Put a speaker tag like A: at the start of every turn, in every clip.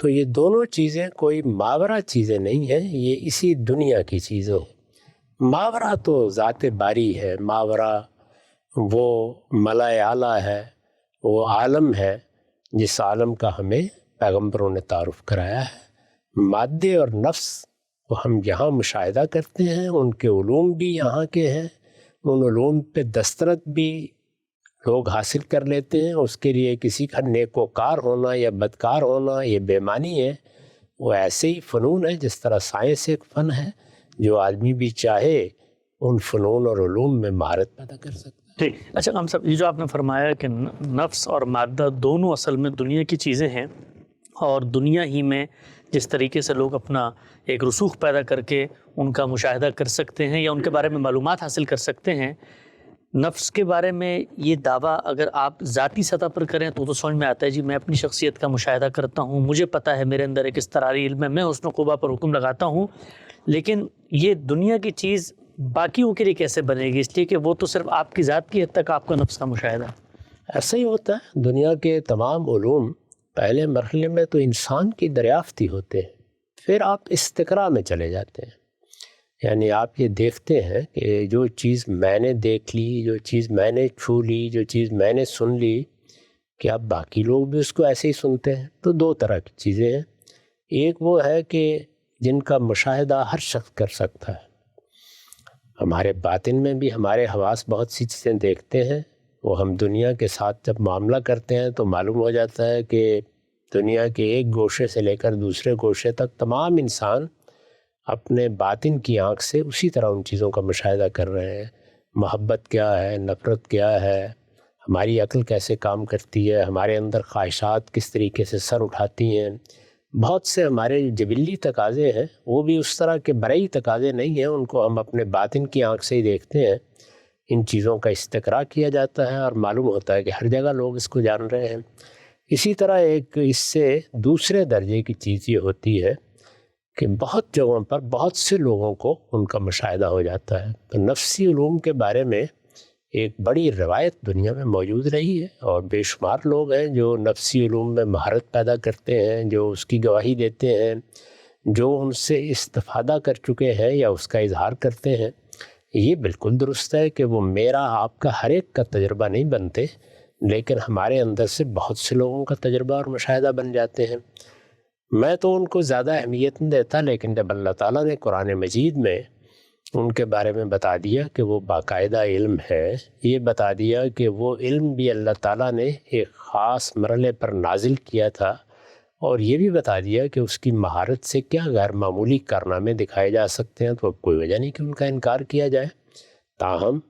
A: تو یہ دونوں چیزیں کوئی ماورا چیزیں نہیں ہیں، یہ اسی دنیا کی چیزیں ہیں۔ ماورا تو ذات باری ہے، ماورا وہ ملائے اعلیٰ ہے، وہ عالم ہے جس عالم کا ہمیں پیغمبروں نے تعارف کرایا ہے۔ مادے اور نفس کو ہم یہاں مشاہدہ کرتے ہیں، ان کے علوم بھی یہاں کے ہیں، ان علوم پہ دسترس بھی لوگ حاصل کر لیتے ہیں۔ اس کے لیے کسی کا نیکوکار ہونا یا بدکار ہونا یہ بے معنی ہے۔ وہ ایسے ہی فنون ہے جس طرح سائنس ایک فن ہے، جو آدمی بھی چاہے ان فنون اور علوم میں مہارت پیدا کر سکتا ہے۔
B: ٹھیک، اچھا ہم سب یہ جو آپ نے فرمایا کہ نفس اور مادہ دونوں اصل میں دنیا کی چیزیں ہیں، اور دنیا ہی میں جس طریقے سے لوگ اپنا ایک رسوخ پیدا کر کے ان کا مشاہدہ کر سکتے ہیں یا ان کے بارے میں معلومات حاصل کر سکتے ہیں، نفس کے بارے میں یہ دعویٰ اگر آپ ذاتی سطح پر کریں تو سمجھ میں آتا ہے جی میں اپنی شخصیت کا مشاہدہ کرتا ہوں، مجھے پتہ ہے میرے اندر ایک استراری علم ہے، میں حسن و قبا پر حکم لگاتا ہوں، لیکن یہ دنیا کی چیز باقیوں کے لیے کیسے بنے گی؟ اس لیے کہ وہ تو صرف آپ کی ذات کی حد تک آپ کا نفس کا مشاہدہ۔
A: ایسا ہی ہوتا ہے، دنیا کے تمام علوم پہلے مرحلے میں تو انسان کی دریافت ہی ہوتے ہیں، پھر آپ استقراء میں چلے جاتے ہیں۔ یعنی آپ یہ دیکھتے ہیں کہ جو چیز میں نے دیکھ لی، جو چیز میں نے چھو لی، جو چیز میں نے سن لی، کیا باقی لوگ بھی اس کو ایسے ہی سنتے ہیں؟ تو دو طرح کی چیزیں ہیں۔ ایک وہ ہے کہ جن کا مشاہدہ ہر شخص کر سکتا ہے۔ ہمارے باطن میں بھی ہمارے حواس بہت سی چیزیں دیکھتے ہیں، وہ ہم دنیا کے ساتھ جب معاملہ کرتے ہیں تو معلوم ہو جاتا ہے کہ دنیا کے ایک گوشے سے لے کر دوسرے گوشے تک تمام انسان اپنے باطن کی آنکھ سے اسی طرح ان چیزوں کا مشاہدہ کر رہے ہیں۔ محبت کیا ہے، نفرت کیا ہے، ہماری عقل کیسے کام کرتی ہے، ہمارے اندر خواہشات کس طریقے سے سر اٹھاتی ہیں۔ بہت سے ہمارے جبلی تقاضے ہیں، وہ بھی اس طرح کے برئی تقاضے نہیں ہیں، ان کو ہم اپنے باطن کی آنکھ سے ہی دیکھتے ہیں۔ ان چیزوں کا استقراء کیا جاتا ہے اور معلوم ہوتا ہے کہ ہر جگہ لوگ اس کو جان رہے ہیں۔ اسی طرح ایک اس سے دوسرے درجے کی چیز یہ ہوتی ہے کہ بہت جگہوں پر بہت سے لوگوں کو ان کا مشاہدہ ہو جاتا ہے۔ تو نفسی علوم کے بارے میں ایک بڑی روایت دنیا میں موجود رہی ہے، اور بے شمار لوگ ہیں جو نفسی علوم میں مہارت پیدا کرتے ہیں، جو اس کی گواہی دیتے ہیں، جو ان سے استفادہ کر چکے ہیں یا اس کا اظہار کرتے ہیں۔ یہ بالکل درست ہے کہ وہ میرا آپ کا ہر ایک کا تجربہ نہیں بنتے، لیکن ہمارے اندر سے بہت سے لوگوں کا تجربہ اور مشاہدہ بن جاتے ہیں۔ میں تو ان کو زیادہ اہمیت نہیں دیتا، لیکن جب اللہ تعالیٰ نے قرآن مجید میں ان کے بارے میں بتا دیا کہ وہ باقاعدہ علم ہے، یہ بتا دیا کہ وہ علم بھی اللہ تعالیٰ نے ایک خاص مرحلے پر نازل کیا تھا، اور یہ بھی بتا دیا کہ اس کی مہارت سے کیا غیر معمولی کارنامے دکھائے جا سکتے ہیں، تو اب کوئی وجہ نہیں کہ ان کا انکار کیا جائے۔ تاہم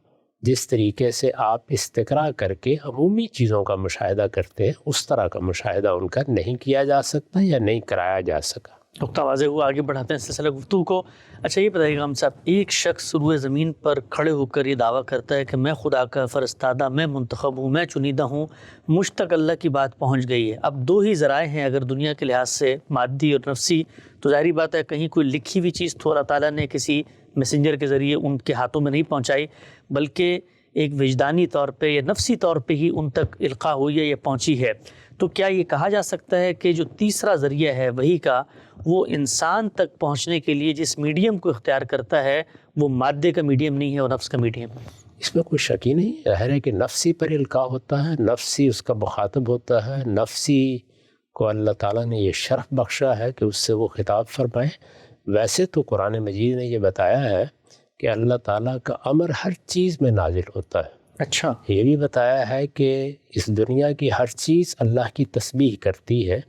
A: جس طریقے سے آپ استقراء کر کے عمومی چیزوں کا مشاہدہ کرتے ہیں، اس طرح کا مشاہدہ ان کا نہیں کیا جا سکتا یا نہیں کرایا جا سکا۔
B: نقطہ واضح ہوا، آگے بڑھاتے ہیں سلسلہ گفتگو کو۔ اچھا یہ بتائیے گا ہم صاحب، ایک شخص روئے زمین پر کھڑے ہو کر یہ دعویٰ کرتا ہے کہ میں خدا کا فرستادہ، میں منتخب ہوں، میں چنیدہ ہوں، مجھ تک اللہ کی بات پہنچ گئی ہے۔ اب دو ہی ذرائع ہیں اگر دنیا کے لحاظ سے، مادی اور نفسی، تو ظاہری بات ہے کہیں کوئی لکھی ہوئی چیز تو اللہ تعالیٰ نے کسی میسنجر کے ذریعے ان کے ہاتھوں میں نہیں پہنچائی، بلکہ ایک وجدانی طور پہ یا نفسی طور پہ ہی ان تک القاء ہوئی ہے یا پہنچی ہے۔ تو کیا یہ کہا جا سکتا ہے کہ جو تیسرا ذریعہ ہے وحی کا، وہ انسان تک پہنچنے کے لیے جس میڈیم کو اختیار کرتا ہے وہ مادے کا میڈیم نہیں ہے، وہ نفس کا میڈیم ہے؟
A: اس میں کوئی شک ہی نہیں، ظاہر ہے کہ نفسی پر القاء ہوتا ہے، نفسی اس کا مخاطب ہوتا ہے، نفسی کو اللہ تعالیٰ نے یہ شرف بخشا ہے کہ اس سے وہ خطاب فرمائے۔ ویسے تو قرآن مجید نے یہ بتایا ہے کہ اللہ تعالیٰ کا امر ہر چیز میں نازل ہوتا ہے۔
B: اچھا،
A: یہ بھی بتایا ہے کہ اس دنیا کی ہر چیز اللہ کی تسبیح کرتی ہے،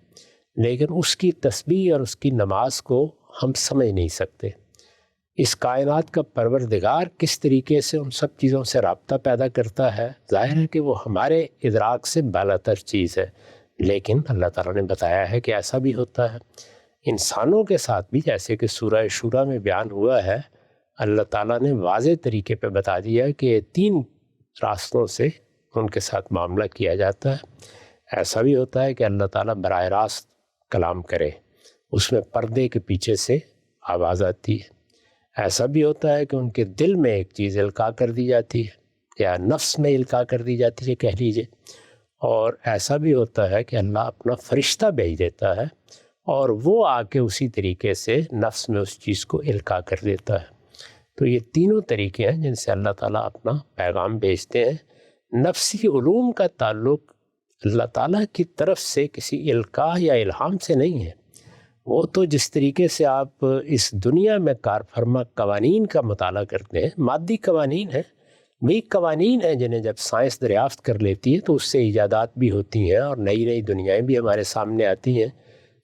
A: لیکن اس کی تسبیح اور اس کی نماز کو ہم سمجھ نہیں سکتے۔ اس کائنات کا پروردگار کس طریقے سے ان سب چیزوں سے رابطہ پیدا کرتا ہے، ظاہر ہے کہ وہ ہمارے ادراک سے بالاتر چیز ہے، لیکن اللہ تعالیٰ نے بتایا ہے کہ ایسا بھی ہوتا ہے۔ انسانوں کے ساتھ بھی، جیسے کہ سورہ شورى میں بیان ہوا ہے، اللہ تعالیٰ نے واضح طریقے پہ بتا دیا کہ 3 راستوں سے ان کے ساتھ معاملہ کیا جاتا ہے۔ ایسا بھی ہوتا ہے کہ اللہ تعالیٰ براہ راست کلام کرے، اس میں پردے کے پیچھے سے آواز آتی ہے۔ ایسا بھی ہوتا ہے کہ ان کے دل میں ایک چیز القاء کر دی جاتی ہے، یا نفس میں القاء کر دی جاتی ہے کہہ لیجئے، اور ایسا بھی ہوتا ہے کہ اللہ اپنا فرشتہ بھیج دیتا ہے اور وہ آ کے اسی طریقے سے نفس میں اس چیز کو القاء کر دیتا ہے۔ تو یہ تینوں طریقے ہیں جن سے اللہ تعالیٰ اپنا پیغام بھیجتے ہیں۔ نفسی علوم کا تعلق اللہ تعالیٰ کی طرف سے کسی القاء یا الہام سے نہیں ہے، وہ تو جس طریقے سے آپ اس دنیا میں کار فرما قوانین کا مطالعہ کرتے ہیں، مادی قوانین ہیں، وہی قوانین ہیں جنہیں جب سائنس دریافت کر لیتی ہے تو اس سے ایجادات بھی ہوتی ہیں اور نئی نئی دنیایں بھی ہمارے سامنے آتی ہیں۔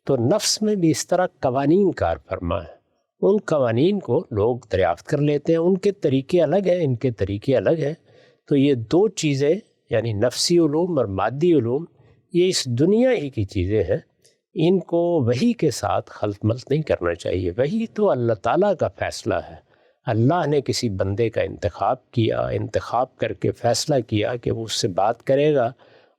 A: تو نفس میں بھی اس طرح قوانین کار فرما ہیں، ان قوانین کو لوگ دریافت کر لیتے ہیں، ان کے طریقے الگ ہیں، ان کے طریقے الگ ہیں۔ تو یہ دو چیزیں یعنی نفسی علوم اور مادی علوم یہ اس دنیا ہی کی چیزیں ہیں، ان کو وحی کے ساتھ خلط ملط نہیں کرنا چاہیے۔ وحی تو اللہ تعالیٰ کا فیصلہ ہے، اللہ نے کسی بندے کا انتخاب کر کے فیصلہ کیا کہ وہ اس سے بات کرے گا،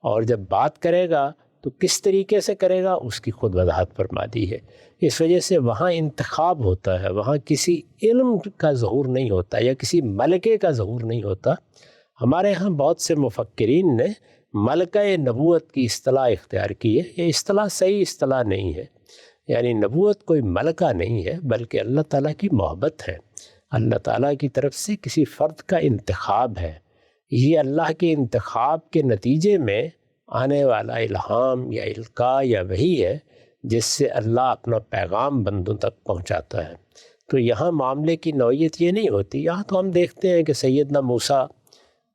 A: اور جب بات کرے گا تو کس طریقے سے کرے گا اس کی خود وضاحت فرما دی ہے۔ اس وجہ سے وہاں انتخاب ہوتا ہے، وہاں کسی علم کا ظہور نہیں ہوتا یا کسی ملکے کا ظہور نہیں ہوتا۔ ہمارے ہاں بہت سے مفکرین نے ملکہ نبوت کی اصطلاح اختیار کی ہے، یہ اصطلاح صحیح اصطلاح نہیں ہے۔ یعنی نبوت کوئی ملکہ نہیں ہے بلکہ اللہ تعالیٰ کی محبت ہے، اللہ تعالیٰ کی طرف سے کسی فرد کا انتخاب ہے۔ یہ اللہ کے انتخاب کے نتیجے میں آنے والا الہام یا القاء یا وحی ہے جس سے اللہ اپنا پیغام بندوں تک پہنچاتا ہے۔ تو یہاں معاملے کی نوعیت یہ نہیں ہوتی۔ یہاں تو ہم دیکھتے ہیں کہ سیدنا موسیٰ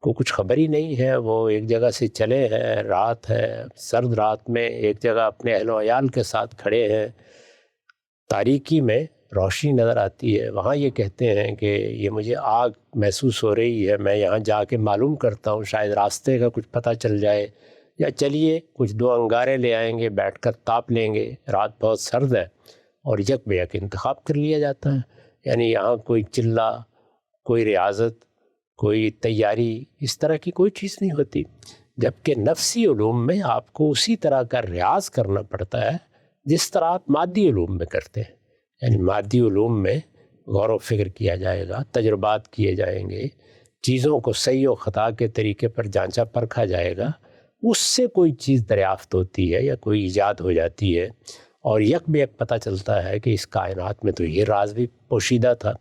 A: کو کچھ خبر ہی نہیں ہے، وہ ایک جگہ سے چلے ہیں، رات ہے، سرد رات میں ایک جگہ اپنے اہل و عیال کے ساتھ کھڑے ہیں، تاریکی میں روشنی نظر آتی ہے، وہاں یہ کہتے ہیں کہ یہ مجھے آگ محسوس ہو رہی ہے، میں یہاں جا کے معلوم کرتا ہوں، شاید راستے کا کچھ پتہ چل جائے، یا چلیے کچھ دو انگارے لے آئیں گے، بیٹھ کر تاپ لیں گے، رات بہت سرد ہے، اور یک بے یک انتخاب کر لیا جاتا ہے۔ یعنی یہاں کوئی چلہ، کوئی ریاضت، کوئی تیاری، اس طرح کی کوئی چیز نہیں ہوتی، جبکہ نفسی علوم میں آپ کو اسی طرح کا ریاض کرنا پڑتا ہے جس طرح آپ مادی علوم میں کرتے ہیں۔ یعنی مادی علوم میں غور و فکر کیا جائے گا، تجربات کیے جائیں گے، چیزوں کو صحیح و خطا کے طریقے پر جانچا پرکھا جائے گا، اس سے کوئی چیز دریافت ہوتی ہے یا کوئی ایجاد ہو جاتی ہے، اور یک بے یک پتہ چلتا ہے کہ اس کائنات میں تو یہ راز بھی پوشیدہ تھا۔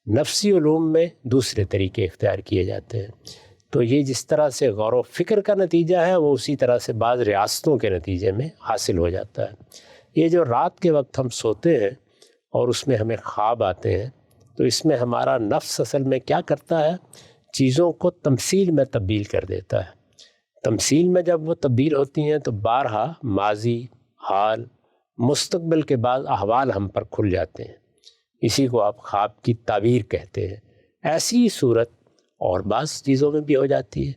A: نفسی علوم میں دوسرے طریقے اختیار کیے جاتے ہیں۔ تو یہ جس طرح سے غور و فکر کا نتیجہ ہے وہ اسی طرح سے بعض ریاستوں کے نتیجے میں حاصل ہو جاتا ہے۔ یہ جو رات کے وقت ہم سوتے ہیں اور اس میں ہمیں خواب آتے ہیں، تو اس میں ہمارا نفس اصل میں کیا کرتا ہے؟ چیزوں کو تمثیل میں تبدیل کر دیتا ہے۔ تمثیل میں جب وہ تبدیل ہوتی ہیں تو بارہا ماضی، حال، مستقبل کے بعض احوال ہم پر کھل جاتے ہیں، اسی کو آپ خواب کی تعبیر کہتے ہیں۔ ایسی ہی صورت اور بعض چیزوں میں بھی ہو جاتی ہے،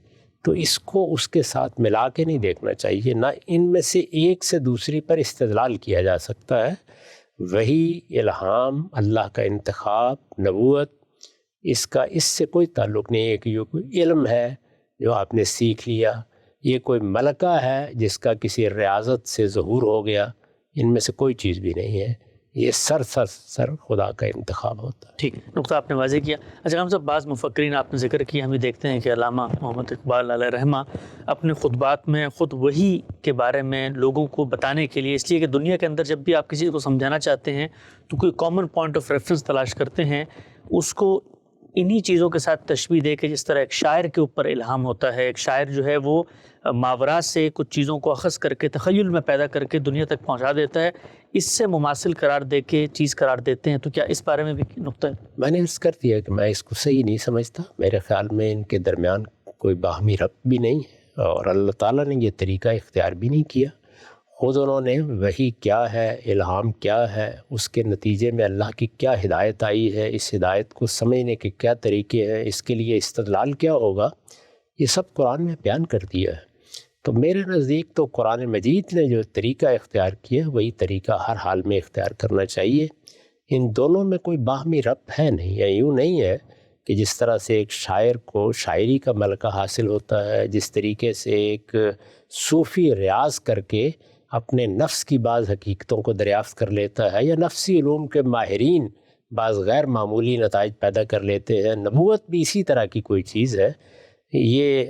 A: تو اس کو اس کے ساتھ ملا کے نہیں دیکھنا چاہیے، نہ ان میں سے ایک سے دوسری پر استدلال کیا جا سکتا ہے۔ وہی، الہام، اللہ کا انتخاب، نبوت، اس سے کوئی تعلق نہیں ہے کہ یہ کوئی علم ہے جو آپ نے سیکھ لیا، یہ کوئی ملکہ ہے جس کا کسی ریاضت سے ظہور ہو گیا، ان میں سے کوئی چیز بھی نہیں ہے، یہ سر خدا کا انتخاب ہوتا ہے۔
B: ٹھیک، نقطہ آپ نے واضح کیا۔ اچھا ہم سب بعض مفکرین آپ نے ذکر کیا، ہم بھی دیکھتے ہیں کہ علامہ محمد اقبال علیہ رحمہ اپنے خطبات میں خود وحی کے بارے میں لوگوں کو بتانے کے لیے، اس لیے کہ دنیا کے اندر جب بھی آپ کسی کو سمجھانا چاہتے ہیں تو کوئی کامن پوائنٹ آف ریفرنس تلاش کرتے ہیں، اس کو انہی چیزوں کے ساتھ تشبیہ دے کے، جس طرح ایک شاعر کے اوپر الہام ہوتا ہے، ایک شاعر جو ہے وہ ماورا سے کچھ چیزوں کو اخذ کر کے تخیل میں پیدا کر کے دنیا تک پہنچا دیتا ہے، اس سے مماثل قرار دے کے چیز قرار دیتے ہیں۔ تو کیا اس بارے میں بھی نقطہ ہے؟
A: میں نے عرض کر دیا کہ میں اس کو صحیح نہیں سمجھتا، میرے خیال میں ان کے درمیان کوئی باہمی ربط بھی نہیں ہے، اور اللہ تعالیٰ نے یہ طریقہ اختیار بھی نہیں کیا۔ خود انہوں نے وحی کیا ہے، الہام کیا ہے، اس کے نتیجے میں اللہ کی کیا ہدایت آئی ہے، اس ہدایت کو سمجھنے کے کیا طریقے ہیں، اس کے لیے استدلال کیا ہوگا، یہ سب قرآن میں بیان کر دیا ہے۔ تو میرے نزدیک تو قرآن مجید نے جو طریقہ اختیار کیا وہی طریقہ ہر حال میں اختیار کرنا چاہیے۔ ان دونوں میں کوئی باہمی ربط ہے نہیں، یا یوں نہیں ہے کہ جس طرح سے ایک شاعر کو شاعری کا ملکہ حاصل ہوتا ہے، جس طریقے سے ایک صوفی ریاض کر کے اپنے نفس کی بعض حقیقتوں کو دریافت کر لیتا ہے، یا نفسی علوم کے ماہرین بعض غیر معمولی نتائج پیدا کر لیتے ہیں، نبوت بھی اسی طرح کی کوئی چیز ہے۔ یہ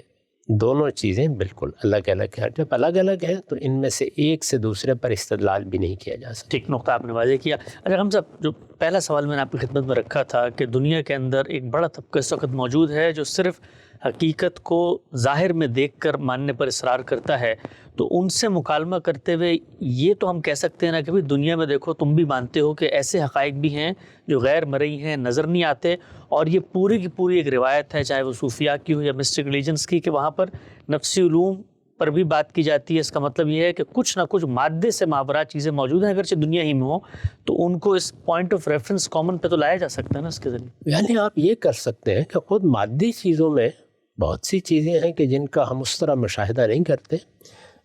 A: دونوں چیزیں بالکل الگ الگ ہیں. جب الگ الگ ہیں تو ان میں سے ایک سے دوسرے پر استدلال بھی نہیں کیا جا سکتا.
B: ٹھیک نقطہ آپ نے واضح کیا. اچھا ہم صاحب، جو پہلا سوال میں نے آپ کی خدمت میں رکھا تھا کہ دنیا کے اندر ایک بڑا طبقہ اس وقت موجود ہے جو صرف حقیقت کو ظاہر میں دیکھ کر ماننے پر اصرار کرتا ہے، تو ان سے مکالمہ کرتے ہوئے یہ تو ہم کہہ سکتے ہیں نا کہ بھئی دنیا میں دیکھو تم بھی مانتے ہو کہ ایسے حقائق بھی ہیں جو غیر مرئی ہیں، نظر نہیں آتے، اور یہ پوری کی پوری ایک روایت ہے، چاہے وہ صوفیاء کی ہو یا مسٹک ریلیجنس کی، کہ وہاں پر نفسی علوم پر بھی بات کی جاتی ہے. اس کا مطلب یہ ہے کہ کچھ نہ کچھ مادے سے ماورا چیزیں موجود ہیں، اگرچہ دنیا ہی میں ہو، تو ان کو اس پوائنٹ آف ریفرنس کامن پہ تو لایا جا سکتا ہے نا اس کے ذریعے.
A: یعنی آپ یہ کر سکتے ہیں کہ خود مادی چیزوں میں بہت سی چیزیں ہیں کہ جن کا ہم اس طرح مشاہدہ نہیں کرتے،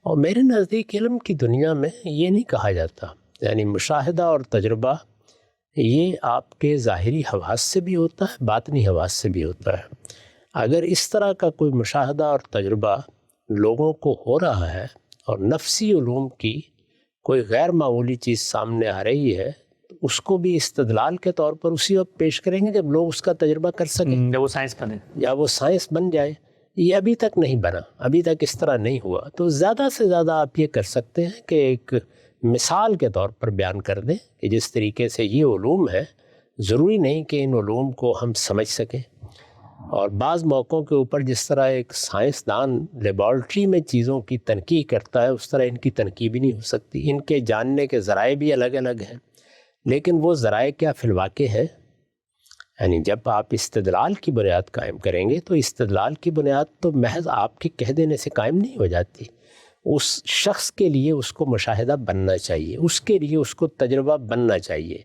A: اور میرے نزدیک علم کی دنیا میں یہ نہیں کہا جاتا. یعنی مشاہدہ اور تجربہ یہ آپ کے ظاہری حواس سے بھی ہوتا ہے، باطنی حواس سے بھی ہوتا ہے. اگر اس طرح کا کوئی مشاہدہ اور تجربہ لوگوں کو ہو رہا ہے اور نفسی علوم کی کوئی غیر معمولی چیز سامنے آ رہی ہے، تو اس کو بھی استدلال کے طور پر اسی وقت پیش کریں گے جب لوگ اس کا تجربہ کر سکیں،
B: جب وہ سائنس بنے،
A: یا وہ سائنس بن جائے. یہ ابھی تک نہیں بنا، ابھی تک اس طرح نہیں ہوا. تو زیادہ سے زیادہ آپ یہ کر سکتے ہیں کہ ایک مثال کے طور پر بیان کر دیں کہ جس طریقے سے یہ علوم ہے، ضروری نہیں کہ ان علوم کو ہم سمجھ سکیں. اور بعض موقعوں کے اوپر جس طرح ایک سائنسدان لیبارٹری میں چیزوں کی تنقیح کرتا ہے، اس طرح ان کی تنقیح بھی نہیں ہو سکتی. ان کے جاننے کے ذرائع بھی الگ الگ ہیں، لیکن وہ ذرائع کیا فی الواقع ہیں؟ یعنی جب آپ استدلال کی بنیاد قائم کریں گے تو استدلال کی بنیاد تو محض آپ کے کہہ دینے سے قائم نہیں ہو جاتی. اس شخص کے لیے اس کو مشاہدہ بننا چاہیے، اس کے لیے اس کو تجربہ بننا چاہیے.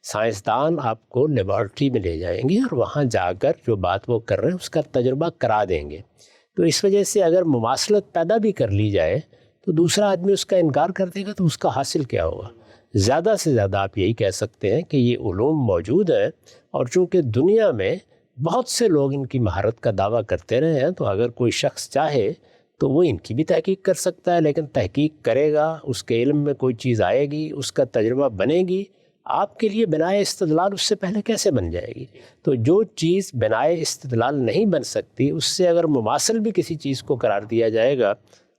A: سائنسدان آپ کو لیبارٹری میں لے جائیں گے اور وہاں جا کر جو بات وہ کر رہے ہیں اس کا تجربہ کرا دیں گے. تو اس وجہ سے اگر مماثلت پیدا بھی کر لی جائے تو دوسرا آدمی اس کا انکار کر دے گا تو اس کا حاصل کیا ہوگا؟ زیادہ سے زیادہ آپ یہی کہہ سکتے ہیں کہ یہ علوم موجود ہیں، اور چونکہ دنیا میں بہت سے لوگ ان کی مہارت کا دعویٰ کرتے رہے ہیں، تو اگر کوئی شخص چاہے تو وہ ان کی بھی تحقیق کر سکتا ہے. لیکن تحقیق کرے گا، اس کے علم میں کوئی چیز آئے گی، اس کا تجربہ بنے گی، آپ کے لیے بنائے استدلال اس سے پہلے کیسے بن جائے گی؟ تو جو چیز بنائے استدلال نہیں بن سکتی، اس سے اگر مماثل بھی کسی چیز کو قرار دیا جائے گا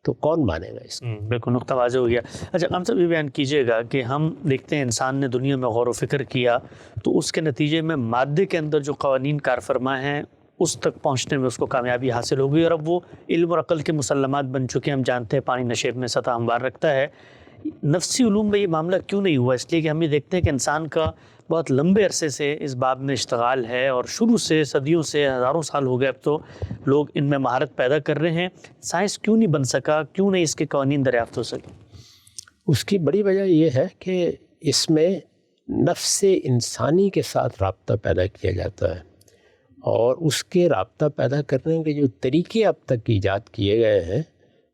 A: تو کون مانے گا اس کو؟
B: بالکل نقطہ واضح ہو گیا. اچھا ہم سب یہ بیان کیجیے گا کہ ہم دیکھتے ہیں انسان نے دنیا میں غور و فکر کیا تو اس کے نتیجے میں مادے کے اندر جو قوانین کار فرما ہیں اس تک پہنچنے میں اس کو کامیابی حاصل ہو گئی، اور اب وہ علم اور عقل کے مسلمات بن چکے ہیں. ہم جانتے ہیں پانی نشیب میں سطح ہموار رکھتا ہے. نفسی علوم میں یہ معاملہ کیوں نہیں ہوا؟ اس لیے کہ ہم یہ دیکھتے ہیں کہ انسان کا بہت لمبے عرصے سے اس باب میں اشتغال ہے، اور شروع سے صدیوں سے، ہزاروں سال ہو گئے اب تو لوگ ان میں مہارت پیدا کر رہے ہیں. سائنس کیوں نہیں بن سکا؟ کیوں نہیں اس کے قوانین دریافت ہو سکے؟
A: اس کی بڑی وجہ یہ ہے کہ اس میں نفس انسانی کے ساتھ رابطہ پیدا کیا جاتا ہے، اور اس کے رابطہ پیدا کرنے کے جو طریقے اب تک ایجاد کیے گئے ہیں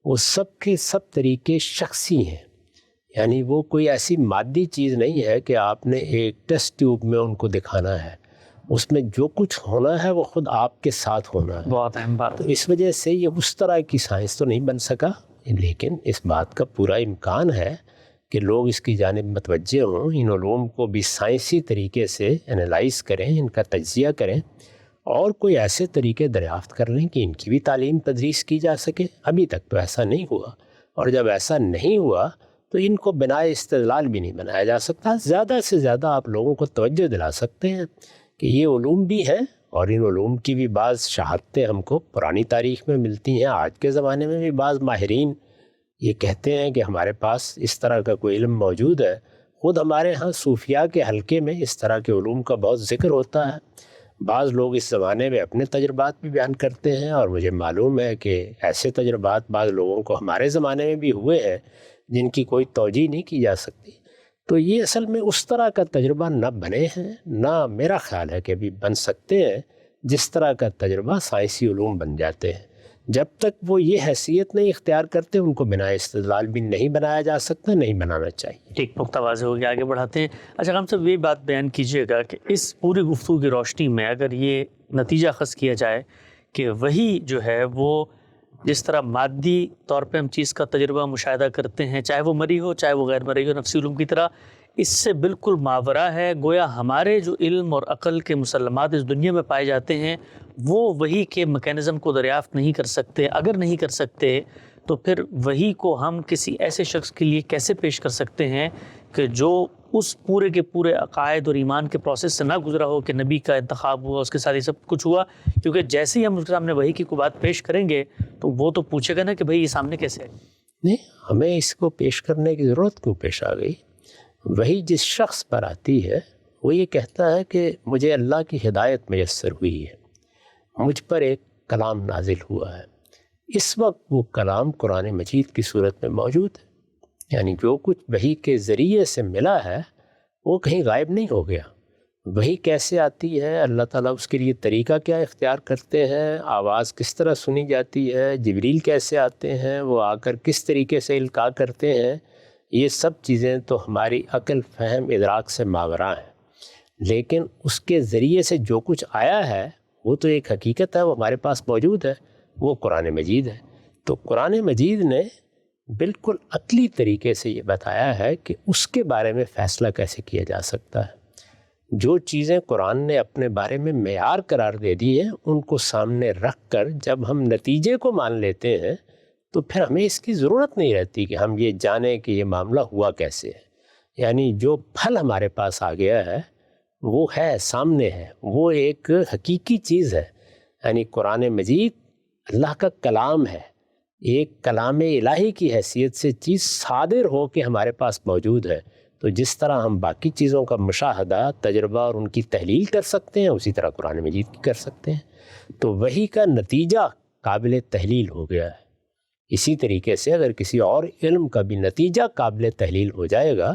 A: وہ سب کے سب طریقے شخصی ہیں. یعنی وہ کوئی ایسی مادی چیز نہیں ہے کہ آپ نے ایک ٹیسٹ ٹیوب میں ان کو دکھانا ہے. اس میں جو کچھ ہونا ہے وہ خود آپ کے ساتھ ہونا ہے.
B: بہت اہم بات.
A: تو اس وجہ سے یہ اس طرح کی سائنس تو نہیں بن سکا، لیکن اس بات کا پورا امکان ہے کہ لوگ اس کی جانب متوجہ ہوں، ان علوم کو بھی سائنسی طریقے سے انالائز کریں، ان کا تجزیہ کریں، اور کوئی ایسے طریقے دریافت کر لیں کہ ان کی بھی تعلیم تدریس کی جا سکے. ابھی تک تو ایسا نہیں ہوا، اور جب ایسا نہیں ہوا تو ان کو بنائے استدلال بھی نہیں بنایا جا سکتا. زیادہ سے زیادہ آپ لوگوں کو توجہ دلا سکتے ہیں کہ یہ علوم بھی ہیں، اور ان علوم کی بھی بعض شہادتیں ہم کو پرانی تاریخ میں ملتی ہیں. آج کے زمانے میں بھی بعض ماہرین یہ کہتے ہیں کہ ہمارے پاس اس طرح کا کوئی علم موجود ہے. خود ہمارے ہاں صوفیاء کے حلقے میں اس طرح کے علوم کا بہت ذکر ہوتا ہے. بعض لوگ اس زمانے میں اپنے تجربات بھی بیان کرتے ہیں، اور مجھے معلوم ہے کہ ایسے تجربات بعض لوگوں کو ہمارے زمانے میں بھی ہوئے ہیں جن کی کوئی توجیہ نہیں کی جا سکتی. تو یہ اصل میں اس طرح کا تجربہ نہ بنے ہیں، نہ میرا خیال ہے کہ ابھی بن سکتے ہیں جس طرح کا تجربہ سائنسی علوم بن جاتے ہیں. جب تک وہ یہ حیثیت نہیں اختیار کرتے ان کو بنا استدلال بھی نہیں بنایا جا سکتا، نہیں بنانا چاہیے.
B: ٹھیک، نقطہ واضح ہو گیا، آگے بڑھاتے ہیں. اچھا ہم سب یہ بات بیان کیجیے گا کہ اس پوری گفتگو کی روشنی میں اگر یہ نتیجہ اخذ کیا جائے کہ وہی جو ہے وہ جس طرح مادی طور پہ ہم چیز کا تجربہ مشاہدہ کرتے ہیں، چاہے وہ مری ہو چاہے وہ غیر مری ہو، نفسی علوم کی طرح اس سے بالکل ماورا ہے. گویا ہمارے جو علم اور عقل کے مسلمات اس دنیا میں پائے جاتے ہیں وہ وحی کے میکینزم کو دریافت نہیں کر سکتے. اگر نہیں کر سکتے تو پھر وحی کو ہم کسی ایسے شخص کے لیے کیسے پیش کر سکتے ہیں کہ جو اس پورے کے پورے عقائد اور ایمان کے پروسیس سے نہ گزرا ہو کہ نبی کا انتخاب ہوا, اس کے ساتھ یہ سب کچھ ہوا. کیونکہ جیسے ہی ہم اس کے سامنے وحی کی کوئی بات پیش کریں گے تو وہ تو پوچھے گا نا کہ بھئی یہ سامنے کیسے ہے.
A: نہیں, ہمیں اس کو پیش کرنے کی ضرورت کیوں پیش آ گئی؟ وہی جس شخص پر آتی ہے وہ یہ کہتا ہے کہ مجھے اللہ کی ہدایت میسر ہوئی ہے, مجھ پر ایک کلام نازل ہوا ہے. اس وقت وہ کلام قرآن مجید کی صورت میں موجود ہے. یعنی جو کچھ وحی کے ذریعے سے ملا ہے وہ کہیں غائب نہیں ہو گیا. وحی کیسے آتی ہے, اللہ تعالیٰ اس کے لیے طریقہ کیا اختیار کرتے ہیں, آواز کس طرح سنی جاتی ہے, جبریل کیسے آتے ہیں, وہ آ کر کس طریقے سے القاء کرتے ہیں, یہ سب چیزیں تو ہماری عقل, فہم, ادراک سے ماورا ہیں. لیکن اس کے ذریعے سے جو کچھ آیا ہے وہ تو ایک حقیقت ہے, وہ ہمارے پاس موجود ہے, وہ قرآن مجید ہے. تو قرآن مجید نے بالکل عقلی طریقے سے یہ بتایا ہے کہ اس کے بارے میں فیصلہ کیسے کیا جا سکتا ہے. جو چیزیں قرآن نے اپنے بارے میں معیار قرار دے دی ہیں ان کو سامنے رکھ کر جب ہم نتیجے کو مان لیتے ہیں تو پھر ہمیں اس کی ضرورت نہیں رہتی کہ ہم یہ جانیں کہ یہ معاملہ ہوا کیسے ہے. یعنی جو پھل ہمارے پاس آ گیا ہے وہ ہے, سامنے ہے, وہ ایک حقیقی چیز ہے. یعنی قرآن مجید اللہ کا کلام ہے, ایک کلام الہی کی حیثیت سے چیز صادر ہو کے ہمارے پاس موجود ہے. تو جس طرح ہم باقی چیزوں کا مشاہدہ, تجربہ اور ان کی تحلیل کر سکتے ہیں اسی طرح قرآن مجید کی کر سکتے ہیں. تو وحی کا نتیجہ قابل تحلیل ہو گیا ہے. اسی طریقے سے اگر کسی اور علم کا بھی نتیجہ قابل تحلیل ہو جائے گا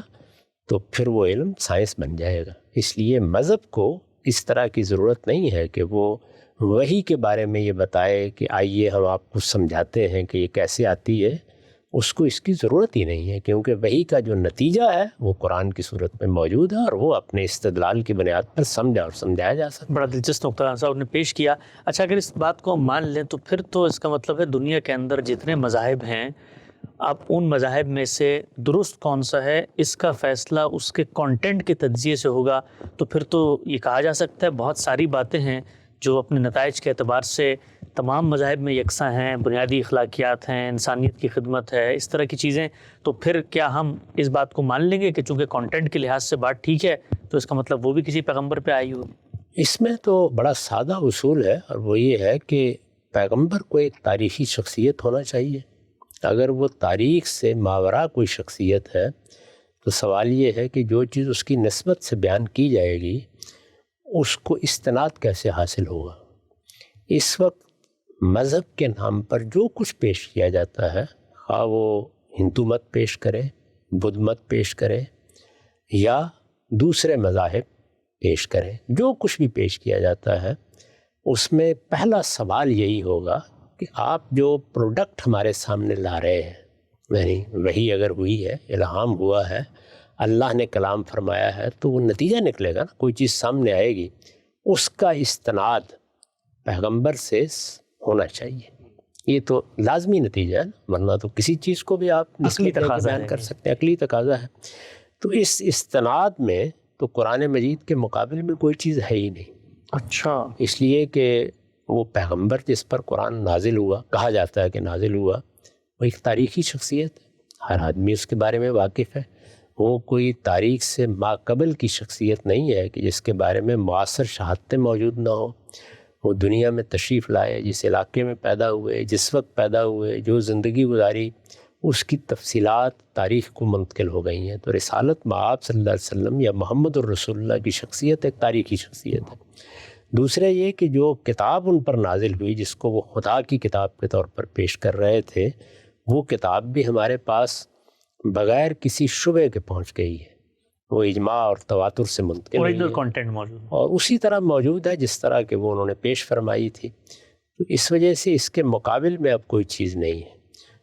A: تو پھر وہ علم سائنس بن جائے گا. اس لیے مذہب کو اس طرح کی ضرورت نہیں ہے کہ وہ وحی کے بارے میں یہ بتائے کہ آئیے ہم آپ کو سمجھاتے ہیں کہ یہ کیسے آتی ہے. اس کو اس کی ضرورت ہی نہیں ہے, کیونکہ وحی کا جو نتیجہ ہے وہ قرآن کی صورت میں موجود ہے اور وہ اپنے استدلال کی بنیاد پر سمجھا اور سمجھایا جا سکتا ہے.
B: بڑا دلچسپ نقطہ صاحب نے پیش کیا. اچھا, اگر اس بات کو ہم مان لیں تو پھر تو اس کا مطلب ہے دنیا کے اندر جتنے مذاہب ہیں, اب ان مذاہب میں سے درست کون سا ہے اس کا فیصلہ اس کے کانٹینٹ کے تجزیے سے ہوگا. تو پھر تو یہ کہا جا سکتا ہے بہت ساری باتیں ہیں جو اپنے نتائج کے اعتبار سے تمام مذاہب میں یکساں ہیں, بنیادی اخلاقیات ہیں, انسانیت کی خدمت ہے, اس طرح کی چیزیں. تو پھر کیا ہم اس بات کو مان لیں گے کہ چونکہ کانٹینٹ کے لحاظ سے بات ٹھیک ہے تو اس کا مطلب وہ بھی کسی پیغمبر پہ آئی ہوگی؟
A: اس میں تو بڑا سادہ اصول ہے اور وہ یہ ہے کہ پیغمبر کو ایک تاریخی شخصیت ہونا چاہیے. اگر وہ تاریخ سے ماورا کوئی شخصیت ہے تو سوال یہ ہے کہ جو چیز اس کی نسبت سے بیان کی جائے گی اس کو استناد کیسے حاصل ہوگا. اس وقت مذہب کے نام پر جو کچھ پیش کیا جاتا ہے, خواہ وہ ہندو مت پیش کرے, بدھ مت پیش کرے یا دوسرے مذاہب پیش کرے, جو کچھ بھی پیش کیا جاتا ہے اس میں پہلا سوال یہی ہوگا کہ آپ جو پروڈکٹ ہمارے سامنے لا رہے ہیں, یعنی وہی اگر ہوئی ہے, الہام ہوا ہے, اللہ نے کلام فرمایا ہے, تو وہ نتیجہ نکلے گا نا, کوئی چیز سامنے آئے گی, اس کا استناد پیغمبر سے ہونا چاہیے. یہ تو لازمی نتیجہ ہے, ورنہ تو کسی چیز کو بھی آپ
B: عقلی تقاضا
A: بیان کر سکتے ہیں, عقلی تقاضا ہے. تو اس استناد میں تو قرآن مجید کے مقابل میں کوئی چیز ہے ہی نہیں.
B: اچھا,
A: اس لیے کہ وہ پیغمبر جس پر قرآن نازل ہوا, کہا جاتا ہے کہ نازل ہوا, وہ ایک تاریخی شخصیت ہے, ہر آدمی اس کے بارے میں واقف ہے. وہ کوئی تاریخ سے ماقبل کی شخصیت نہیں ہے کہ جس کے بارے میں معاصر شہادتیں موجود نہ ہوں. وہ دنیا میں تشریف لائے, جس علاقے میں پیدا ہوئے, جس وقت پیدا ہوئے, جو زندگی گزاری, اس کی تفصیلات تاریخ کو منتقل ہو گئی ہیں. تو رسالت مآب صلی اللہ علیہ وسلم یا محمد الرسول اللہ کی شخصیت ایک تاریخی شخصیت ہے. دوسرا یہ کہ جو کتاب ان پر نازل ہوئی, جس کو وہ خدا کی کتاب کے طور پر پیش کر رہے تھے, وہ کتاب بھی ہمارے پاس بغیر کسی شبہ کے پہنچ گئی ہے. وہ اجماع اور تواتر سے منتقل
B: اوریجنل کانٹینٹ موجود
A: اور اسی طرح موجود ہے جس طرح کہ وہ انہوں نے پیش فرمائی تھی. تو اس وجہ سے اس کے مقابل میں اب کوئی چیز نہیں ہے.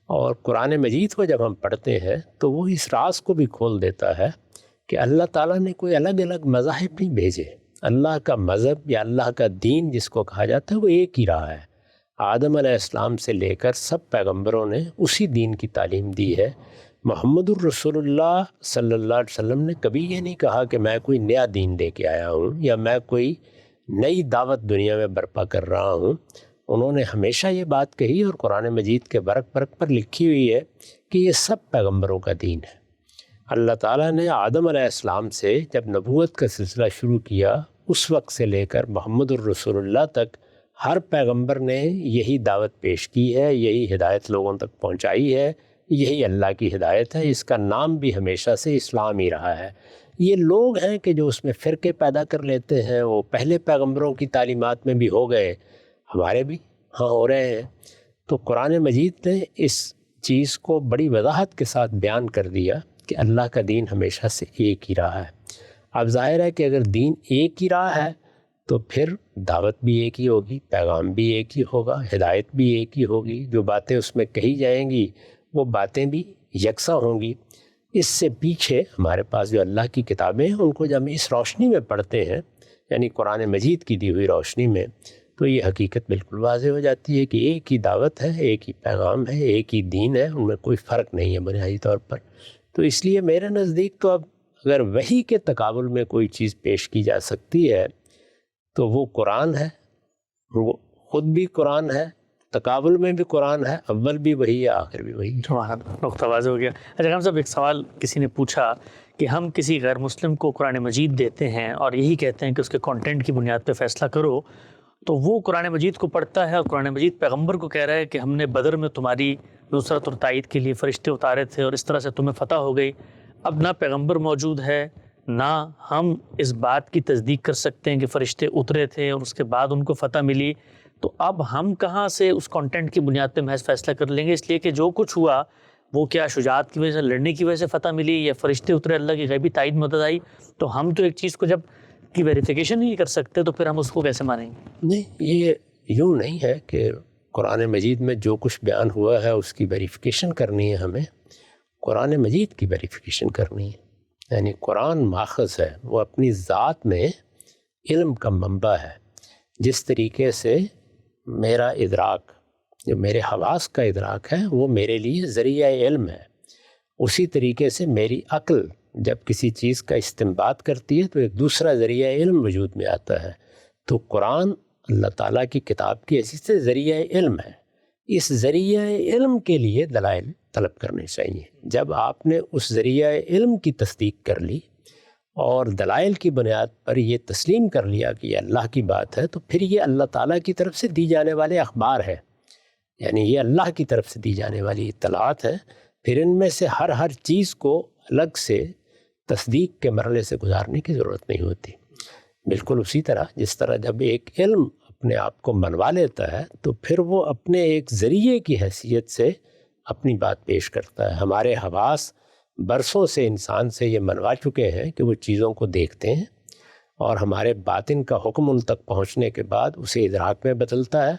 A: اور قرآن مجید کو جب ہم پڑھتے ہیں تو وہ اس راز کو بھی کھول دیتا ہے کہ اللہ تعالیٰ نے کوئی الگ الگ مذاہب نہیں بھیجے. اللہ کا مذہب یا اللہ کا دین جس کو کہا جاتا ہے وہ ایک ہی رہا ہے. آدم علیہ السلام سے لے کر سب پیغمبروں نے اسی دین کی تعلیم دی ہے. محمد الرسول اللہ صلی اللہ علیہ وسلم نے کبھی یہ نہیں کہا کہ میں کوئی نیا دین لے کے آیا ہوں یا میں کوئی نئی دعوت دنیا میں برپا کر رہا ہوں. انہوں نے ہمیشہ یہ بات کہی اور قرآن مجید کے برق برق پر لکھی ہوئی ہے کہ یہ سب پیغمبروں کا دین ہے. اللہ تعالیٰ نے آدم علیہ السلام سے جب نبوت کا سلسلہ شروع کیا اس وقت سے لے کر محمد الرسول اللہ تک ہر پیغمبر نے یہی دعوت پیش کی ہے, یہی ہدایت لوگوں تک پہنچائی ہے, یہی اللہ کی ہدایت ہے. اس کا نام بھی ہمیشہ سے اسلام ہی رہا ہے. یہ لوگ ہیں کہ جو اس میں فرقے پیدا کر لیتے ہیں, وہ پہلے پیغمبروں کی تعلیمات میں بھی ہو گئے, ہمارے بھی ہاں ہو رہے ہیں. تو قرآن مجید نے اس چیز کو بڑی وضاحت کے ساتھ بیان کر دیا کہ اللہ کا دین ہمیشہ سے ایک ہی رہا ہے. اب ظاہر ہے کہ اگر دین ایک ہی رہا ہے تو پھر دعوت بھی ایک ہی ہوگی, پیغام بھی ایک ہی ہوگا, ہدایت بھی ایک ہی ہوگی, جو باتیں اس میں کہی جائیں گی وہ باتیں بھی یکساں ہوں گی. اس سے پیچھے ہمارے پاس جو اللہ کی کتابیں ہیں ان کو جب ہم اس روشنی میں پڑھتے ہیں, یعنی قرآن مجید کی دی ہوئی روشنی میں, تو یہ حقیقت بالکل واضح ہو جاتی ہے کہ ایک ہی دعوت ہے, ایک ہی پیغام ہے, ایک ہی دین ہے, ان میں کوئی فرق نہیں ہے بنیادی طور پر. تو اس لیے میرے نزدیک تو اب اگر وحی کے تقابل میں کوئی چیز پیش کی جا سکتی ہے تو وہ قرآن ہے. وہ خود بھی قرآن ہے, تقابل میں بھی قرآن ہے, اول بھی وہی ہے, آخر بھی وہی.
B: نقطہ واضح ہو گیا. اچھا ہم صاحب, ایک سوال کسی نے پوچھا کہ ہم کسی غیر مسلم کو قرآن مجید دیتے ہیں اور یہی کہتے ہیں کہ اس کے کانٹینٹ کی بنیاد پہ فیصلہ کرو, تو وہ قرآن مجید کو پڑھتا ہے اور قرآن مجید پیغمبر کو کہہ رہا ہے کہ ہم نے بدر میں تمہاری نصرت اور تائید کے لیے فرشتے اتارے تھے اور اس طرح سے تمہیں فتح ہو گئی. اب نہ پیغمبر موجود ہے, نہ ہم اس بات کی تصدیق کر سکتے ہیں کہ فرشتے اترے تھے اور اس کے بعد ان کو فتح ملی, تو اب ہم کہاں سے اس کانٹینٹ کی بنیاد پہ محض فیصلہ کر لیں گے؟ اس لیے کہ جو کچھ ہوا وہ کیا شجاعت کی وجہ سے, لڑنے کی وجہ سے فتح ملی, یا فرشتے اترے, اللہ کی غیبی تائید مدد آئی؟ تو ہم تو ایک چیز کو جب کی ویریفیکیشن نہیں کر سکتے تو پھر ہم اس کو کیسے مانیں گے؟
A: نہیں, یہ یوں نہیں ہے کہ قرآن مجید میں جو کچھ بیان ہوا ہے اس کی ویریفیکیشن کرنی ہے. ہمیں قرآن مجید کی ویریفیکیشن کرنی ہے. یعنی قرآن ماخذ ہے, وہ اپنی ذات میں علم کا منبع ہے. جس طریقے سے میرا ادراک, جو میرے حواس کا ادراک ہے, وہ میرے لیے ذریعہ علم ہے, اسی طریقے سے میری عقل جب کسی چیز کا استنباط کرتی ہے تو ایک دوسرا ذریعہ علم وجود میں آتا ہے. تو قرآن اللہ تعالیٰ کی کتاب کی حیثیت سے ذریعہ علم ہے. اس ذریعہ علم کے لیے دلائل طلب کرنے چاہیے. جب آپ نے اس ذریعہ علم کی تصدیق کر لی اور دلائل کی بنیاد پر یہ تسلیم کر لیا کہ یہ اللہ کی بات ہے, تو پھر یہ اللہ تعالیٰ کی طرف سے دی جانے والے اخبار ہے, یعنی یہ اللہ کی طرف سے دی جانے والی اطلاعات ہیں. پھر ان میں سے ہر چیز کو الگ سے تصدیق کے مرحلے سے گزارنے کی ضرورت نہیں ہوتی. بالکل اسی طرح جس طرح جب ایک علم اپنے آپ کو منوا لیتا ہے تو پھر وہ اپنے ایک ذریعے کی حیثیت سے اپنی بات پیش کرتا ہے. ہمارے حواس برسوں سے انسان سے یہ منوا چکے ہیں کہ وہ چیزوں کو دیکھتے ہیں اور ہمارے باطن کا حکم ان تک پہنچنے کے بعد اسے ادراک میں بدلتا ہے.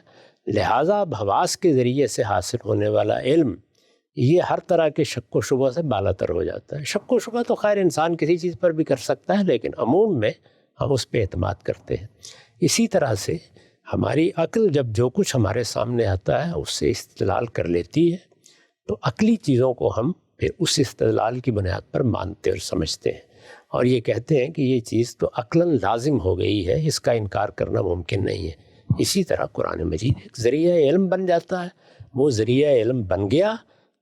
A: لہٰذا اب حواس کے ذریعے سے حاصل ہونے والا علم یہ ہر طرح کے شک و شبہ سے بالا تر ہو جاتا ہے. شک و شبہ تو خیر انسان کسی چیز پر بھی کر سکتا ہے, لیکن عموم میں ہم اس پہ اعتماد کرتے ہیں. اسی طرح سے ہماری عقل جب جو کچھ ہمارے سامنے آتا ہے اس سے استدلال کر لیتی ہے, تو عقلی چیزوں کو ہم پھر اس استدلال کی بنیاد پر مانتے اور سمجھتے ہیں, اور یہ کہتے ہیں کہ یہ چیز تو عقلاً لازم ہو گئی ہے, اس کا انکار کرنا ممکن نہیں ہے. اسی طرح قرآن مجید ایک ذریعہ علم بن جاتا ہے. وہ ذریعہ علم بن گیا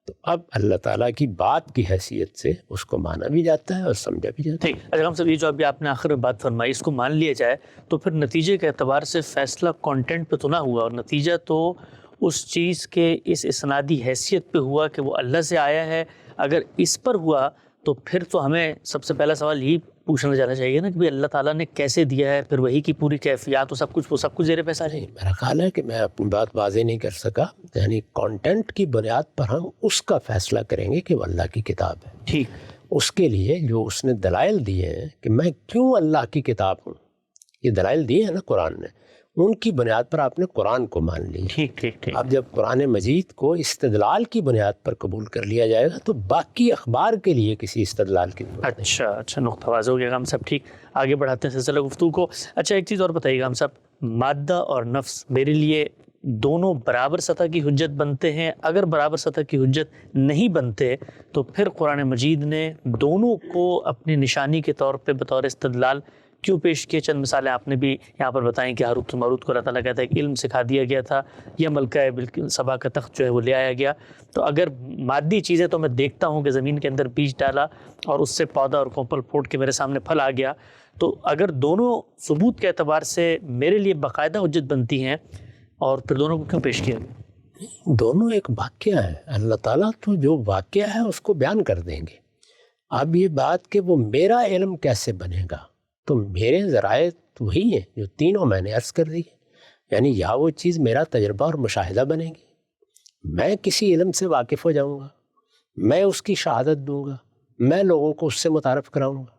A: تو اب اللہ تعالیٰ کی بات کی حیثیت سے اس کو مانا بھی جاتا ہے اور سمجھا بھی جاتا ہے.
B: ٹھیک. اچھا ہم سب یہ جو ابھی آپ نے آخر میں بات فرمائی, اس کو مان لیا جائے تو پھر نتیجے کے اعتبار سے فیصلہ کانٹینٹ پہ تو نہ ہوا, اور نتیجہ تو اس چیز کے اس اسنادی حیثیت پہ ہوا کہ وہ اللہ سے آیا ہے. اگر اس پر ہوا تو پھر تو ہمیں سب سے پہلا سوال یہی پوچھنا جانا چاہیے نا کہ اللہ تعالیٰ نے کیسے دیا ہے, پھر وہی کی پوری کیفیات وہ سب کچھ زیر پیسہ نہیں.
A: میرا خیال ہے کہ میں اپنی بات واضح نہیں کر سکا. یعنی کانٹینٹ کی بنیاد پر ہم اس کا فیصلہ کریں گے کہ وہ اللہ کی کتاب ہے.
B: ٹھیک.
A: اس کے لیے جو اس نے دلائل دیے ہیں کہ میں کیوں اللہ کی کتاب ہوں, یہ دلائل دیے ہیں نا قرآن نے, ان کی بنیاد پر آپ نے قرآن کو مان لی.
B: ٹھیک ٹھیک ٹھیک.
A: اب جب قرآن مجید کو استدلال کی بنیاد پر قبول کر لیا جائے گا تو باقی اخبار کے لیے کسی استدلال کی ضرورت نہیں.
B: اچھا نقطہ واضح ہو گیا. ہم سب ٹھیک, آگے بڑھاتے ہیں سلسلہ گفتگو کو. اچھا ایک چیز اور بتائیے گا ہم سب, مادہ اور نفس میرے لیے دونوں برابر سطح کی حجت بنتے ہیں؟ اگر برابر سطح کی حجت نہیں بنتے تو پھر قرآن مجید نے دونوں کو اپنی نشانی کے طور پہ بطور استدلال کیوں پیش کیے؟ چند مثالیں آپ نے بھی یہاں پر بتائیں کہ ہاروت و ماروت کو اللہ تعالیٰ کہتا ہے کہ علم سکھا دیا گیا تھا، یا ملکہ بالکل سبا کا تخت جو ہے وہ لے آیا گیا۔ تو اگر مادی چیزیں تو میں دیکھتا ہوں کہ زمین کے اندر بیج ڈالا اور اس سے پودا اور کوپل پھوٹ کے میرے سامنے پھل آ گیا، تو اگر دونوں ثبوت کے اعتبار سے میرے لیے باقاعدہ حجت بنتی ہیں، اور پھر دونوں کو کیوں پیش کیا گیا؟
A: دونوں ایک واقعہ ہے، اللہ تعالیٰ تو جو واقعہ ہے اس کو بیان کر دیں گے۔ اب یہ بات کہ وہ میرا علم کیسے بنے گا، تو میرے ذرائع تو وہی ہیں جو تینوں میں نے عرض کر دی، یعنی یا وہ چیز میرا تجربہ اور مشاہدہ بنے گی، میں کسی علم سے واقف ہو جاؤں گا، میں اس کی شہادت دوں گا، میں لوگوں کو اس سے متعارف کراؤں گا۔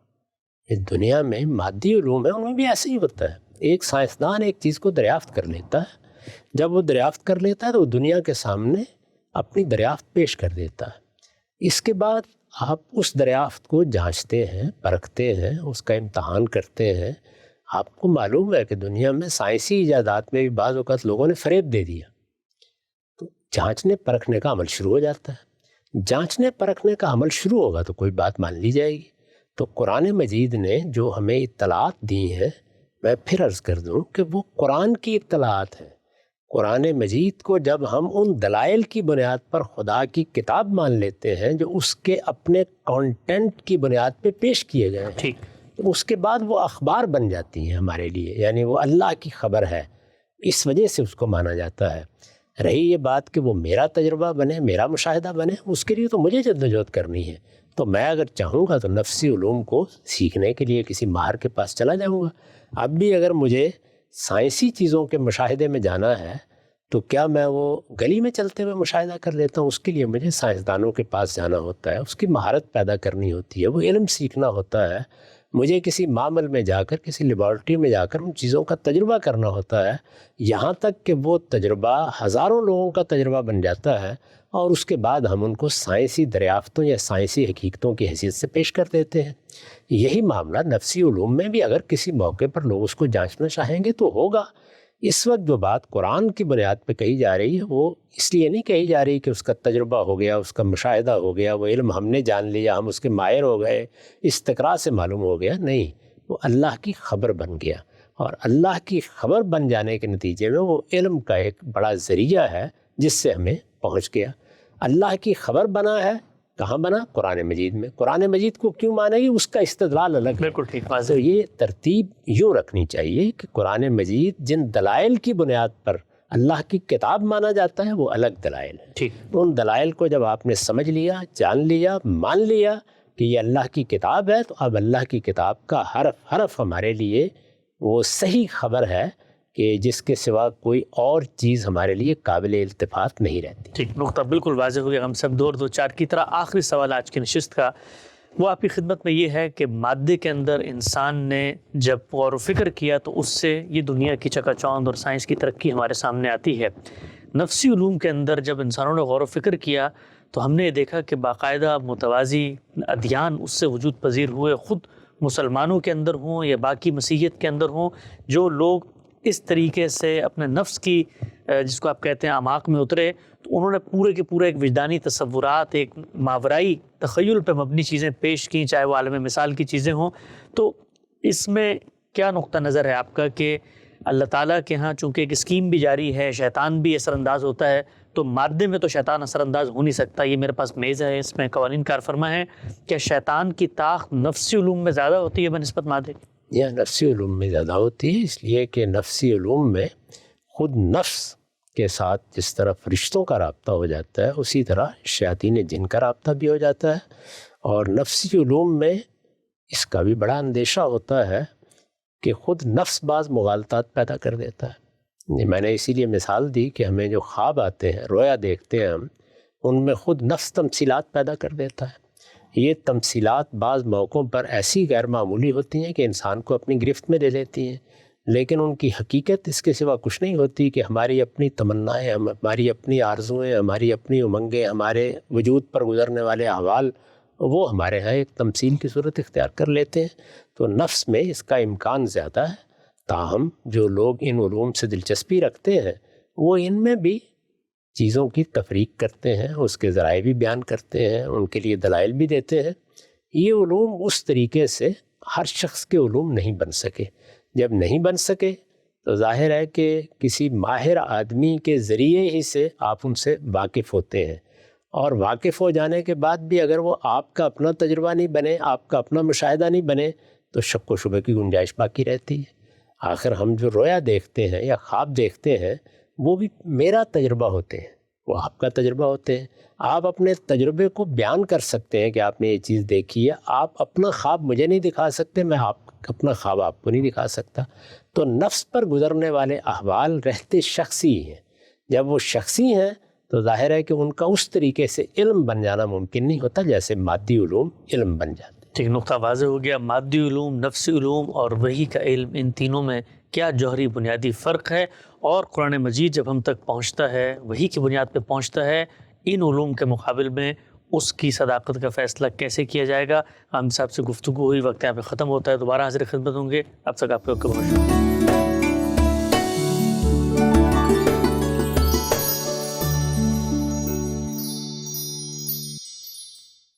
A: اس دنیا میں مادی علوم ہے، ان میں بھی ایسے ہی ہوتا ہے۔ ایک سائنسدان ایک چیز کو دریافت کر لیتا ہے، جب وہ دریافت کر لیتا ہے تو وہ دنیا کے سامنے اپنی دریافت پیش کر دیتا ہے۔ اس کے بعد آپ اس دریافت کو جانچتے ہیں، پرکھتے ہیں، اس کا امتحان کرتے ہیں۔ آپ کو معلوم ہے کہ دنیا میں سائنسی ایجادات میں بھی بعض اوقات لوگوں نے فریب دے دیا، تو جانچنے پرکھنے کا عمل شروع ہو جاتا ہے۔ جانچنے پرکھنے کا عمل شروع ہوگا تو کوئی بات مان لی جائے گی۔ تو قرآن مجید نے جو ہمیں اطلاعات دی ہیں، میں پھر عرض کر دوں کہ وہ قرآن کی اطلاعات ہیں۔ قرآن مجید کو جب ہم ان دلائل کی بنیاد پر خدا کی کتاب مان لیتے ہیں جو اس کے اپنے کانٹینٹ کی بنیاد پہ پیش کیے گئے ہیں، تو اس کے بعد وہ اخبار بن جاتی ہیں ہمارے لیے، یعنی وہ اللہ کی خبر ہے، اس وجہ سے اس کو مانا جاتا ہے۔ رہی یہ بات کہ وہ میرا تجربہ بنے، میرا مشاہدہ بنے، اس کے لیے تو مجھے جدوجہد کرنی ہے۔ تو میں اگر چاہوں گا تو نفسی علوم کو سیکھنے کے لیے کسی ماہر کے پاس چلا جاؤں گا۔ اب بھی اگر مجھے سائنسی چیزوں کے مشاہدے میں جانا ہے تو کیا میں وہ گلی میں چلتے ہوئے مشاہدہ کر لیتا ہوں؟ اس کے لیے مجھے سائنسدانوں کے پاس جانا ہوتا ہے، اس کی مہارت پیدا کرنی ہوتی ہے، وہ علم سیکھنا ہوتا ہے، مجھے کسی معمل میں جا کر، کسی لیبارٹری میں جا کر ان چیزوں کا تجربہ کرنا ہوتا ہے، یہاں تک کہ وہ تجربہ ہزاروں لوگوں کا تجربہ بن جاتا ہے، اور اس کے بعد ہم ان کو سائنسی دریافتوں یا سائنسی حقیقتوں کی حیثیت سے پیش کر دیتے ہیں۔ یہی معاملہ نفسی علوم میں بھی اگر کسی موقع پر لوگ اس کو جانچنا چاہیں گے تو ہوگا۔ اس وقت جو بات قرآن کی بنیاد پہ کہی جا رہی ہے وہ اس لیے نہیں کہی جا رہی کہ اس کا تجربہ ہو گیا، اس کا مشاہدہ ہو گیا، وہ علم ہم نے جان لیا، ہم اس کے ماہر ہو گئے، استقراء سے معلوم ہو گیا، نہیں، وہ اللہ کی خبر بن گیا، اور اللہ کی خبر بن جانے کے نتیجے میں وہ علم کا ایک بڑا ذریعہ ہے جس سے ہمیں پہنچ گیا۔ اللہ کی خبر بنا ہے، کہاں بنا؟ قرآن مجید میں۔ قرآن مجید کو کیوں مانے گی؟ اس کا استدلال الگ ہے۔
B: بالکل ٹھیک بات ہے۔
A: تو یہ ترتیب یوں رکھنی چاہیے کہ قرآن مجید جن دلائل کی بنیاد پر اللہ کی کتاب مانا جاتا ہے وہ الگ دلائل ہیں۔
B: ٹھیک،
A: ان دلائل کو جب آپ نے سمجھ لیا، جان لیا، مان لیا کہ یہ اللہ کی کتاب ہے، تو اب اللہ کی کتاب کا حرف حرف ہمارے لیے وہ صحیح خبر ہے کہ جس کے سوا کوئی اور چیز ہمارے لیے قابل التفات نہیں رہتی۔
B: ٹھیک، نقطہ بالکل واضح ہو گیا۔ ہم سب دو چار کی طرح آخری سوال آج کی نشست کا وہ آپ کی خدمت میں یہ ہے کہ مادے کے اندر انسان نے جب غور و فکر کیا تو اس سے یہ دنیا کی چکا چوند اور سائنس کی ترقی ہمارے سامنے آتی ہے۔ نفسی علوم کے اندر جب انسانوں نے غور و فکر کیا تو ہم نے دیکھا کہ باقاعدہ متوازی ادیان اس سے وجود پذیر ہوئے، خود مسلمانوں کے اندر ہوں یا باقی مسیحیت کے اندر ہوں، جو لوگ اس طریقے سے اپنے نفس کی جس کو آپ کہتے ہیں اعماق میں اترے، تو انہوں نے پورے کے پورے ایک وجدانی تصورات، ایک ماورائی تخیل پہ مبنی چیزیں پیش کی، چاہے وہ عالم مثال کی چیزیں ہوں۔ تو اس میں کیا نقطہ نظر ہے آپ کا کہ اللہ تعالیٰ کے ہاں چونکہ ایک اسکیم بھی جاری ہے، شیطان بھی اثر انداز ہوتا ہے، تو مادے میں تو شیطان اثر انداز ہو نہیں سکتا۔ یہ میرے پاس میز ہے، اس میں قوانین کار فرما ہے، کیا شیطان کی طاقت نفسی علوم میں زیادہ ہوتی ہے بنسبت مادے؟
A: یہ نفسی علوم میں زیادہ ہوتی ہے، اس لیے کہ نفسی علوم میں خود نفس کے ساتھ جس طرح فرشتوں کا رابطہ ہو جاتا ہے، اسی طرح شیاطین جن کا رابطہ بھی ہو جاتا ہے، اور نفسی علوم میں اس کا بھی بڑا اندیشہ ہوتا ہے کہ خود نفس بعض مغالطات پیدا کر دیتا ہے۔ میں نے اسی لیے مثال دی کہ ہمیں جو خواب آتے ہیں، رویا دیکھتے ہیں ہم، ان میں خود نفس تمثیلات پیدا کر دیتا ہے۔ یہ تمثیلات بعض موقعوں پر ایسی غیر معمولی ہوتی ہیں کہ انسان کو اپنی گرفت میں لے لیتی ہیں، لیکن ان کی حقیقت اس کے سوا کچھ نہیں ہوتی کہ ہماری اپنی تمنائیں، ہماری اپنی آرزوئیں، ہماری اپنی امنگیں، ہمارے وجود پر گزرنے والے احوال، وہ ہمارے ہاں ایک تمثیل کی صورت اختیار کر لیتے ہیں۔ تو نفس میں اس کا امکان زیادہ ہے، تاہم جو لوگ ان علوم سے دلچسپی رکھتے ہیں وہ ان میں بھی چیزوں کی تفریق کرتے ہیں، اس کے ذرائع بھی بیان کرتے ہیں، ان کے لیے دلائل بھی دیتے ہیں۔ یہ علوم اس طریقے سے ہر شخص کے علوم نہیں بن سکے۔ جب نہیں بن سکے تو ظاہر ہے کہ کسی ماہر آدمی کے ذریعے ہی سے آپ ان سے واقف ہوتے ہیں، اور واقف ہو جانے کے بعد بھی اگر وہ آپ کا اپنا تجربہ نہیں بنے، آپ کا اپنا مشاہدہ نہیں بنے، تو شک و شبہ کی گنجائش باقی رہتی ہے۔ آخر ہم جو رویا دیکھتے ہیں یا خواب دیکھتے ہیں وہ بھی میرا تجربہ ہوتے ہیں، وہ آپ کا تجربہ ہوتے ہیں۔ آپ اپنے تجربے کو بیان کر سکتے ہیں کہ آپ نے یہ چیز دیکھی ہے، آپ اپنا خواب مجھے نہیں دکھا سکتے، میں اپنا خواب آپ کو نہیں دکھا سکتا۔ تو نفس پر گزرنے والے احوال رہتے شخصی ہیں۔ جب وہ شخصی ہیں تو ظاہر ہے کہ ان کا اس طریقے سے علم بن جانا ممکن نہیں ہوتا جیسے مادی علوم علم بن جاتے۔
B: ٹھیک، نقطہ واضح ہو گیا۔ مادی علوم، نفسی علوم اور وحی کا علم، ان تینوں میں کیا جوہری بنیادی فرق ہے، اور قرآن مجید جب ہم تک پہنچتا ہے، وحی کی بنیاد پہ پہنچتا ہے، ان علوم کے مقابل میں اس کی صداقت کا فیصلہ کیسے کیا جائے گا؟ ہم صاحب سے گفتگو ہوئی، وقت یہاں پہ ختم ہوتا ہے، دوبارہ حاضر خدمت ہوں گے، اب تک آپ کو بہت شکریہ۔